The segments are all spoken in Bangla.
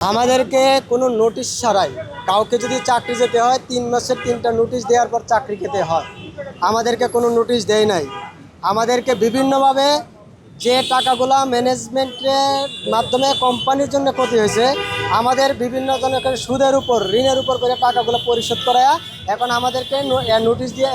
আমাদেরকে কোনো নোটিশ ছাড়াই কাউকে যদি চাকরি যেতে হয় ৩ মাসের ৩টা নোটিশ দেওয়ার পর চাকরি খেতে হয়। আমাদেরকে কোনো নোটিশ দেয় নাই। আমাদেরকে বিভিন্নভাবে যে টাকাগুলা ম্যানেজমেন্টের মাধ্যমে কোম্পানির জন্য ক্ষতি হয়েছে, আমাদের বিভিন্ন জনের সুদের উপর ঋণের উপর করে টাকাগুলো পরিশোধ করায়া এখন আমাদেরকে নোটিশ দিয়ে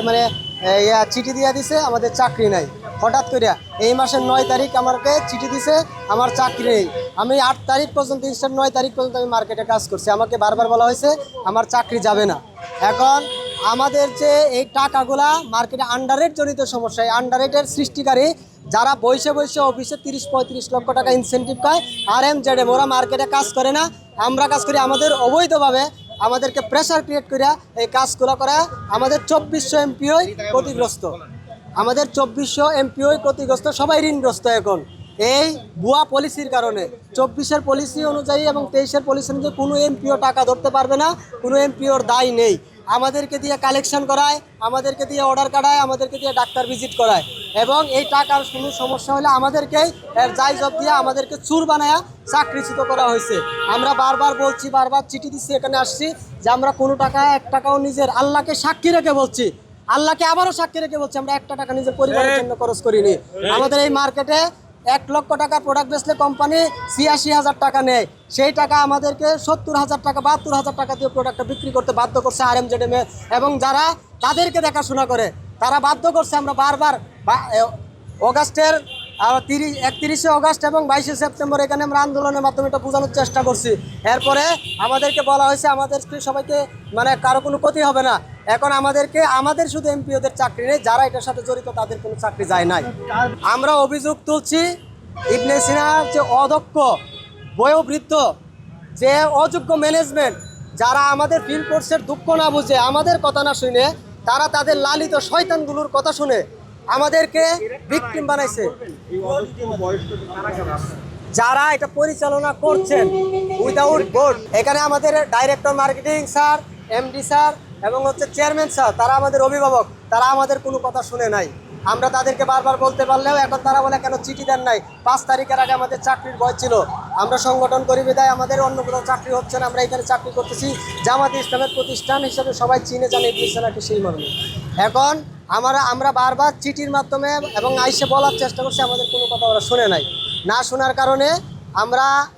চিঠি দিয়ে দিছে আমাদের চাকরি নাই। হঠাৎ করে এই মাসের 9 তারিখ আমাকে চিঠি দিছে আমার চাকরি নেই। আমি 8 তারিখ পর্যন্ত 9 তারিখ পর্যন্ত আমি মার্কেটে কাজ করছি। আমাকে বারবার বলা হয়েছে আমার চাকরি যাবে না। এখন আমাদের যে এই টাকাগুলা মার্কেটে আন্ডাররেট জনিত সমস্যা, এই আন্ডাররেটের সৃষ্টিকারী যারা বসে অফিসে 30-35 লক্ষ টাকা ইনসেন্টিভ পায়, RMZM ওরা মার্কেটে কাজ করে না, আমরা কাজ করি। আমাদের অবৈধভাবে আমাদেরকে প্রেশার ক্রিয়েট করে এই কাজগুলো করা আমাদের 2400 এমপিওই ক্ষতিগ্রস্ত। আমাদের 2400 এমপিওই ক্ষতিগ্রস্ত, সবাই ঋণগ্রস্ত এখন এই ভুয়া পলিসির কারণে। 24-এর পলিসি অনুযায়ী এবং 23-এর পলিসি অনুযায়ী কোনো এমপিও টাকা ধরতে পারবে না, কোনো এমপিওর দায় নেই। আমাদেরকে দিয়ে কালেকশন করায়, আমাদেরকে দিয়ে অর্ডার কাটায়, আমাদেরকে দিয়ে ডাক্তার ভিজিট করায় এবং এই টাকার কোনো সমস্যা হলে আমাদেরকেই এর যাই জব দিয়ে আমাদেরকে চুর বানায়া চাকরিচ্যুত করা হয়েছে। আমরা বারবার বলছি, বারবার চিঠি দিচ্ছি, এখানে আসছি যে আমরা কোনো টাকা 1 টাকাও নিজের আল্লাহকে সাক্ষী রেখে বলছি, আল্লাহকে আবারও সাক্ষী রেখে বলছি আমরা 1 টাকা নিজের পরিবারের জন্য খরচ করিনি। আমাদের এই মার্কেটে 1 লক্ষ টাকার প্রোডাক্ট বেচলে কোম্পানি 86,000 টাকা নেয়, সেই টাকা আমাদেরকে 70,000 টাকা 72,000 টাকা দিয়ে প্রোডাক্টটা বিক্রি করতে বাধ্য করছে RMZM এবং যারা তাদেরকে দেখাশোনা করে তারা বাধ্য করছে। আমরা বারবার অগাস্টের 31শে অগাস্ট এবং 22শে সেপ্টেম্বর এখানে আমরা আন্দোলনের মাধ্যমে এটা বোঝানোর চেষ্টা করছি। এরপরে আমাদেরকে বলা হয়েছে আমাদের সবাইকে কারো কোনো ক্ষতি হবে না। এখন আমাদের শুধু এমপিওদের চাকরি নেই, যারা এটার সাথে জড়িত তাদের কোনো চাকরি যায় নাই। আমরা অভিযোগ তুলছি ইবনে সিনার যে অদক্ষ বয়োবৃদ্ধ যে অযোগ্য ম্যানেজমেন্ট, যারা আমাদের ফিল্ড কোর্সের দুঃখ না বুঝে আমাদের কথা না শুনে তারা তাদের লালিত শয়তানগুলোর কথা শুনে আমাদেরকে ভিকটিম বানাইছে। যারা এটা পরিচালনা করছেন উইদাউট বোর্ড, এখানে আমাদের director marketing sir, MD sir এবং চেয়ারম্যান স্যার, তারা আমাদের অভিভাবক, তারা আমাদের কোনো কথা শুনে নাই। আমরা তাদেরকে বারবার বলতে পারলেও এখন তারা বলে কেন চিঠি দেন নাই। 5 তারিখের আগে আমাদের চাকরির ভয় ছিল, আমরা সংগঠন করি বিদায় আমাদের অন্য কোথাও চাকরি হচ্ছে না, আমরা এখানে চাকরি করতেছি। জামাতে ইসলামের প্রতিষ্ঠান হিসেবে সবাই চিনে জানিয়ে দিয়েছে নাকি সেই মর্মে। এখন আমরা বারবার চিঠির মাধ্যমে এবং আইসে বলার চেষ্টা করছি, আমাদের কোনো কথা ওরা শুনে নাই। না শোনার কারণে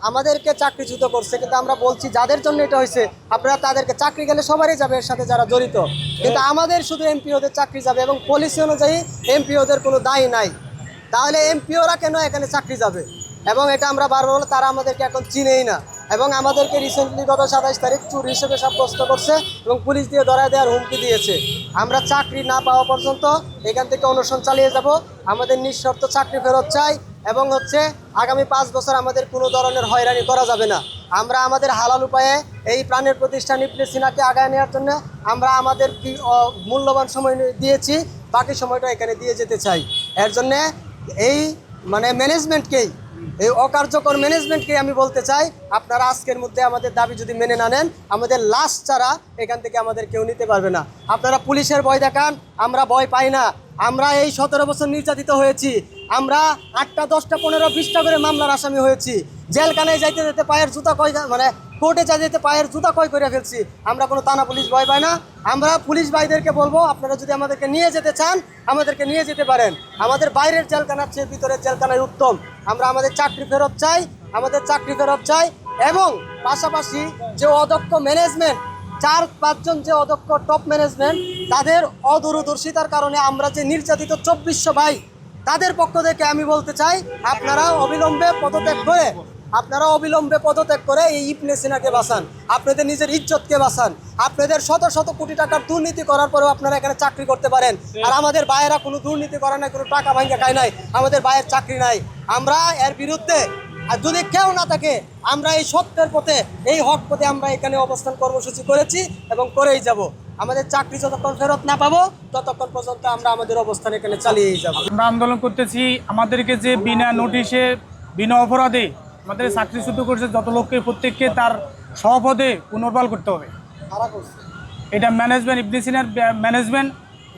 আমাদেরকে চাকরিচ্যুত করছে। কিন্তু আমরা বলছি যাদের জন্য এটা হয়েছে আপনারা তাদেরকে, চাকরি গেলে সবারই যাবে এর সাথে যারা জড়িত, কিন্তু আমাদের শুধু এমপিওদের চাকরি যাবে এবং পলিসি অনুযায়ী এমপিওদের কোনো দায় নাই। তাহলে এমপিওরা কেন এখানে চাকরি যাবে? এবং এটা আমরা বারবার বলে তারা আমাদেরকে এখন চিনেই না এবং আমাদেরকে রিসেন্টলি গত 27 তারিখ চোর হিসেবে সাব্যস্ত করছে এবং পুলিশ দিয়ে ধরায় দেওয়ার হুমকি দিয়েছে। আমরা চাকরি না পাওয়া পর্যন্ত এখান থেকে অনশন চালিয়ে যাব। আমাদের নিঃশর্ত চাকরি ফেরত চাই এবং আগামী 5 বছর আমাদের কোনো ধরনের হয়রানি করা যাবে না। আমরা আমাদের হালাল উপায়ে এই প্রাণের প্রতিষ্ঠান ইবনে সিনাকে আগায় নেওয়ার জন্য আমরা আমাদের মূল্যবান সময় দিয়েছি, বাকি সময়টা এখানে দিয়ে যেতে চাই। এর জন্যে এই ম্যানেজমেন্টকেই, এই অকার্যকর ম্যানেজমেন্টকে আমি বলতে চাই আপনারা আজকের মধ্যে আমাদের দাবি যদি মেনে না নেন, আমাদের লাশ ছাড়া এখান থেকে আমাদের কেউ নিতে পারবে না। আপনারা পুলিশের ভয় দেখান, আমরা ভয় পাই না। আমরা এই 17 বছর নির্যাতিত হয়েছি, আমরা 8টা 10টা 15 20টা করে মামলার আসামি হয়েছি। জেলখানায় যাইতে যেতে পায়ের জুতা কোর্টে যেতে পায়ের জুতা করে ফেলছি। আমরা কোনো থানা পুলিশ ভয় পাই না। আমরা পুলিশ ভাইদেরকে বলবো আপনারা যদি আমাদেরকে নিয়ে যেতে চান আমাদেরকে নিয়ে যেতে পারেন। আমাদের বাইরের জেলখানার চেয়ে ভিতরের জেলখানায় উত্তম। আমরা আমাদের চাকরি ফেরত চাই এবং পাশাপাশি যে অদক্ষ ম্যানেজমেন্ট, 4-5 জন যে অদক্ষ টপ ম্যানেজমেন্ট, তাদের অদূরদর্শিতার কারণে আমরা যে নির্যাতিত 2400 ভাই, তাদের পক্ষ থেকে আমি বলতে চাই আপনারা অবিলম্বে পদত্যাগ করে এই ইবনে সিনাকে বাঁচান, আপনাদের নিজের ইজ্জতকে বাঁচান। আপনাদের শত শত কোটি টাকার দুর্নীতি করার পরেও আপনারা এখানে চাকরি করতে পারেন, আর আমাদের ভাইয়েরা কোনো দুর্নীতি করে নাই, কোনো টাকা ভাঙ্গা খায় নাই, আমাদের ভাইয়ের চাকরি নাই। আমরা এর বিরুদ্ধে, আর যদি কেউ না থাকে আমরা এই সত্যের পথে, এই হক পথে আমরা এখানে অবস্থান কর্মসূচি করেছি এবং করেই যাব। আমাদের চাকরি যতক্ষণ ফেরত না পাবো ততক্ষণ পর্যন্ত আমরা আমাদের অবস্থান এখানে চালিয়েই যাব। আমরা আন্দোলন করতেছি, আমাদেরকে যে বিনা নোটিশে বিনা অপরাধে আমাদের চাকরিচ্যুত করছে যত লোককে, প্রত্যেককে তার স্বপদে পুনর্বহাল করতে হবে। এটা ম্যানেজমেন্ট, ইবনে সিনার ম্যানেজমেন্ট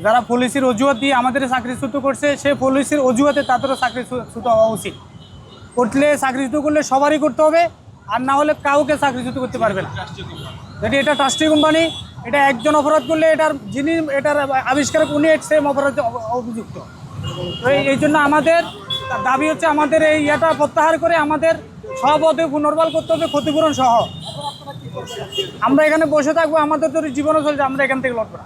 যারা পলিসির অজুহাত দিয়ে আমাদের চাকরিচ্যুত করছে, সে পলিসির অজুহাতে তাদেরও চাকরিচ্যুত হওয়া উচিত। করলে চাকরিচ্যুত করলে সবারই করতে হবে, আর না হলে কাউকে চাকরিচ্যুত করতে পারবে না। যদি এটা ট্রাস্টি কোম্পানি, এটা একজন অপরাধ করলে এটার যিনি এটার আবিষ্কারক উনি সেম অপরাধে অভিযুক্ত। তো এই জন্য আমাদের দাবি হচ্ছে আমাদের এই ইয়েটা প্রত্যাহার করে আমাদের সপদে পুনর্বল করতে হবে, ক্ষতিপূরণ সহ। আমরা এখানে বসে থাকবো, আমাদের যদি জীবনও চলছে, আমরা এখান থেকে লড়বো না।